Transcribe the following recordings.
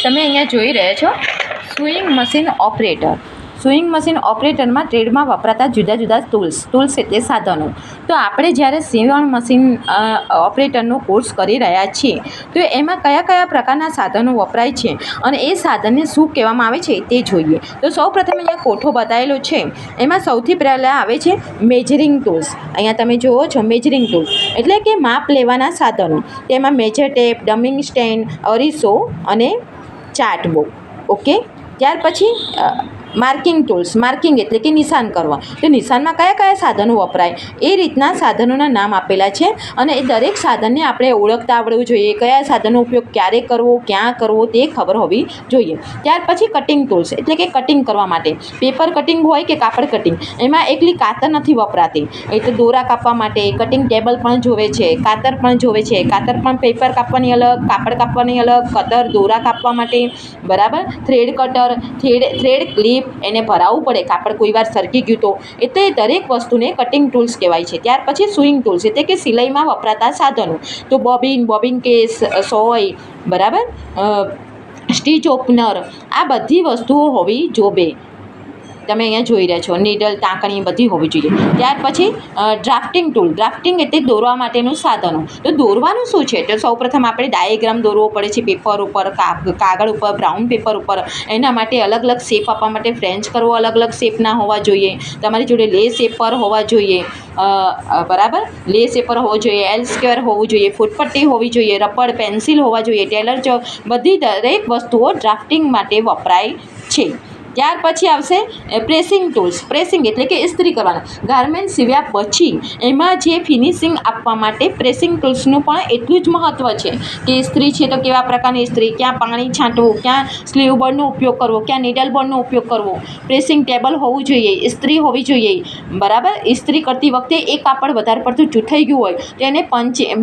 તમે અહીંયા જોઈ રહ્યા છો સુઈંગ મશીન ઓપરેટર. સુઈંગ મશીન ઓપરેટરમાં ટ્રેડમાં વપરાતા જુદા જુદા ટૂલ્સ એટલે સાધનો. તો આપણે જ્યારે સીવણ મશીન ઓપરેટરનો કોર્સ કરી રહ્યા છીએ તો એમાં કયા કયા પ્રકારના સાધનો વપરાય છે અને એ સાધનને શું કહેવામાં આવે છે તે જોઈએ. તો સૌપ્રથમ અહીંયા કોઠો બતાવેલો છે. એમાં સૌથી પહેલાં આવે છે મેજરિંગ ટૂલ્સ. અહીંયા તમે જુઓ છો મેજરિંગ ટૂલ્સ એટલે કે માપ લેવાના સાધનો. તેમાં મેજર ટેપ, ડમિંગ સ્ટેન્ડ, અરીસો અને ચાર્ટબુક. ઓકે, ત્યાર પછી માર્કિંગ ટૂલ્સ. માર્કિંગ એટલે કે નિશાન કરવા. તો નિશાનમાં કયા કયા સાધનો વપરાય એ રીતના સાધનોના નામ આપેલા છે અને એ દરેક સાધનને આપણે ઓળખતા આવડવું જોઈએ. કયા સાધનનો ઉપયોગ ક્યારે કરવો, ક્યાં કરવો તે ખબર હોવી જોઈએ. ત્યાર પછી કટિંગ ટૂલ્સ એટલે કે કટિંગ કરવા માટે. પેપર કટિંગ હોય કે કાપડ કટિંગ, એમાં એકલી કાતર નથી વપરાતી. એટલે દોરા કાપવા માટે કટિંગ ટેબલ પણ જોવે છે, કાતર પણ જોવે છે. કાતર પણ પેપર કાપવાની અલગ, કાપડ કાપવાની અલગ, કટર દોરા કાપવા માટે, બરાબર. થ્રેડ કટર, થ્રેડ ક્લિપ, એને ભરાવવું પડે, કાપડ કોઈ વાર સરકી ગયું તો. એટલે દરેક વસ્તુને કટિંગ ટૂલ્સ કહેવાય છે. ત્યાર પછી સુઈંગ ટૂલ્સ એટલે કે સિલાઈમાં વપરાતા સાધનો. તો બોબિન કેસ, સોય, બરાબર, સ્ટીચ ઓપનર, આ બધી વસ્તુઓ હોવી જોઈએ. તમે અહીંયા જોઈ રહ્યા છો નીડલ, ટાંકણી બધી હોવી જોઈએ. ત્યાર પછી ડ્રાફ્ટિંગ ટૂલ. ડ્રાફ્ટિંગ એટલે દોરવા માટેનું સાધનો. તો દોરવાનું શું છે? તો સૌપ્રથમ આપણે ડાયાગ્રામ દોરવો પડે છે પેપર ઉપર, કાગળ ઉપર, બ્રાઉન પેપર ઉપર. એના માટે અલગ અલગ શેપ આપવા માટે ફ્રેન્ચ કરવો અલગ અલગ શેપના હોવા જોઈએ. તમારી જોડે લે શેપર હોવા જોઈએ, બરાબર, લે શેપર હોવો જોઈએ, એલ સ્ક્વેર હોવું જોઈએ, ફૂટપટ્ટી હોવી જોઈએ, રબર, પેન્સિલ હોવા જોઈએ, ટેલર બધી દરેક વસ્તુઓ ડ્રાફ્ટિંગ માટે વપરાય છે. ત્યાર પછી આવશે પ્રેસિંગ ટૂલ્સ. પ્રેસિંગ એટલે કે ઇસ્ત્રી કરવાના. ગારમેન્ટ સીવ્યા પછી એમાં જે ફિનિશિંગ આપવા માટે પ્રેસિંગ ટૂલ્સનું પણ એટલું જ મહત્ત્વ છે કે ઇસ્ત્રી છે તો કેવા પ્રકારની ઇસ્ત્રી, ક્યાં પાણી છાંટવું, ક્યાં સ્લીવ બોર્ડનો ઉપયોગ કરવો, ક્યાં નીડલ બોર્ડનો ઉપયોગ કરવો. પ્રેસિંગ ટેબલ હોવું જોઈએ, ઇસ્ત્રી હોવી જોઈએ, બરાબર. ઇસ્ત્રી કરતી વખતે એ કાપડ વધારે પડતું જૂથાઈ ગયું હોય તો એને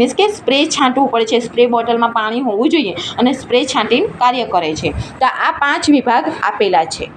મીન્સ કે સ્પ્રે છાંટવું પડે છે. સ્પ્રે બોટલમાં પાણી હોવું જોઈએ અને સ્પ્રે છાંટીને કાર્ય કરે છે. તો આ 5 વિભાગ આપેલા છે.